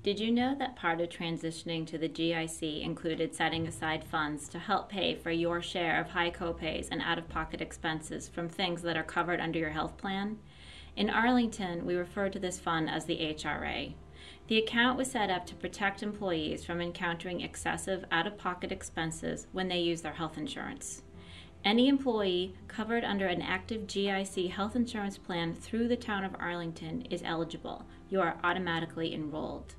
Did you know that part of transitioning to the GIC included setting aside funds to help pay for your share of high copays and out-of-pocket expenses from things that are covered under your health plan? In Arlington, we refer to this fund as the HRA. The account was set up to protect employees from encountering excessive out-of-pocket expenses when they use their health insurance. Any employee covered under an active GIC health insurance plan through the town of Arlington is eligible. You are automatically enrolled.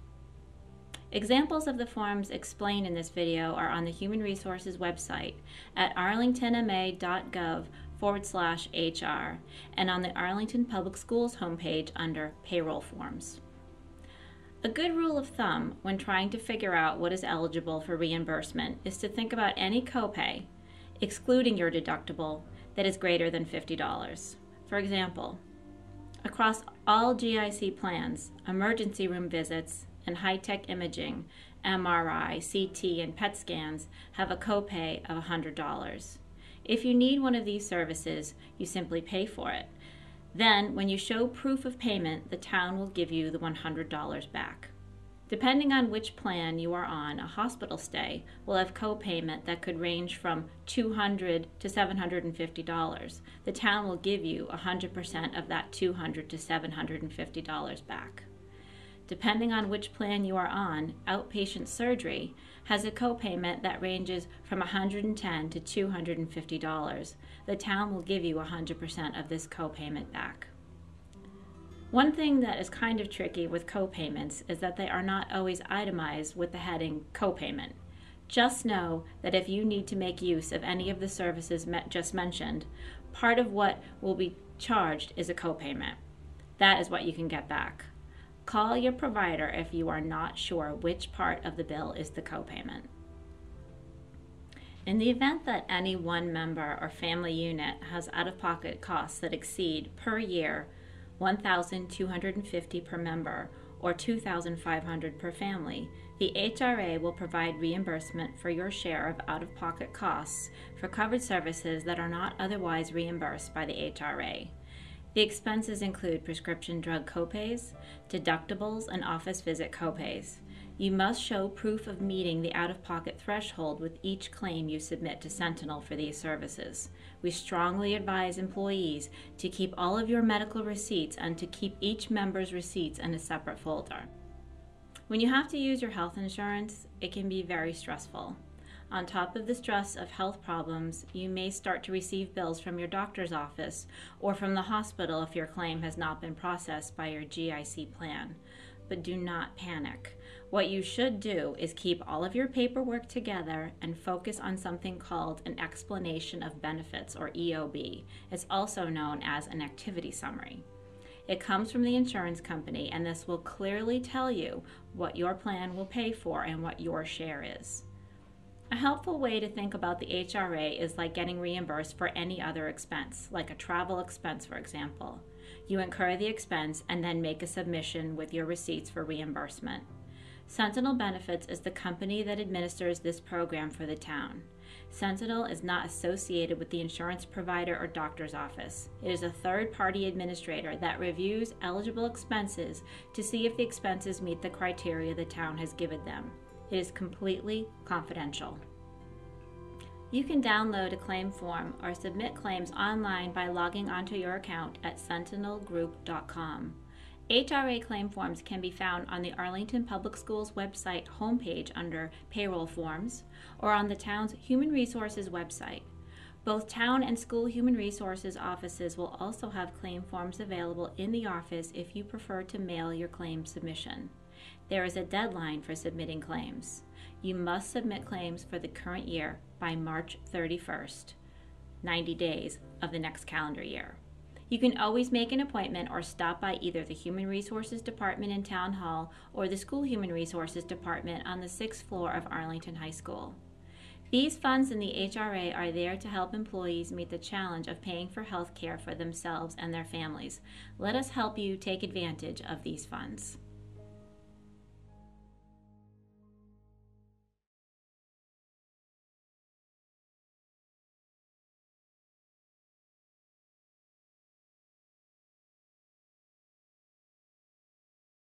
Examples of the forms explained in this video are on the Human Resources website at arlingtonma.gov/HR and on the Arlington Public Schools homepage under Payroll Forms. A good rule of thumb when trying to figure out what is eligible for reimbursement is to think about any copay, excluding your deductible, that is greater than $50. For example, across all GIC plans, emergency room visits and high-tech imaging, MRI, CT, and PET scans have a copay of $100. If you need one of these services, you simply pay for it. Then, when you show proof of payment, the town will give you the $100 back. Depending on which plan you are on, a hospital stay will have copayment that could range from $200 to $750. The town will give you 100% of that $200 to $750 back. Depending on which plan you are on, outpatient surgery has a copayment that ranges from $110 to $250. The town will give you 100% of this copayment back. One thing that is kind of tricky with copayments is that they are not always itemized with the heading copayment. Just know that if you need to make use of any of the services just mentioned, part of what will be charged is a copayment. That is what you can get back. Call your provider if you are not sure which part of the bill is the copayment. In the event that any one member or family unit has out-of-pocket costs that exceed per year $1,250 per member or $2,500 per family, the HRA will provide reimbursement for your share of out-of-pocket costs for covered services that are not otherwise reimbursed by the HRA. The expenses include prescription drug copays, deductibles, and office visit copays. You must show proof of meeting the out-of-pocket threshold with each claim you submit to Sentinel for these services. We strongly advise employees to keep all of your medical receipts and to keep each member's receipts in a separate folder. When you have to use your health insurance, it can be very stressful. On top of the stress of health problems, you may start to receive bills from your doctor's office or from the hospital if your claim has not been processed by your GIC plan. But do not panic. What you should do is keep all of your paperwork together and focus on something called an explanation of benefits, or EOB. It's also known as an activity summary. It comes from the insurance company, and this will clearly tell you what your plan will pay for and what your share is. A helpful way to think about the HRA is like getting reimbursed for any other expense, like a travel expense, for example. You incur the expense and then make a submission with your receipts for reimbursement. Sentinel Benefits is the company that administers this program for the town. Sentinel is not associated with the insurance provider or doctor's office. It is a third-party administrator that reviews eligible expenses to see if the expenses meet the criteria the town has given them. It is completely confidential. You can download a claim form or submit claims online by logging onto your account at sentinelgroup.com. HRA claim forms can be found on the Arlington Public Schools website homepage under Payroll Forms or on the town's Human Resources website. Both town and school human resources offices will also have claim forms available in the office if you prefer to mail your claim submission. There is a deadline for submitting claims. You must submit claims for the current year by March 31st, 90 days of the next calendar year. You can always make an appointment or stop by either the Human Resources Department in Town Hall or the School Human Resources Department on the 6th floor of Arlington High School. These funds in the HRA are there to help employees meet the challenge of paying for health care for themselves and their families. Let us help you take advantage of these funds.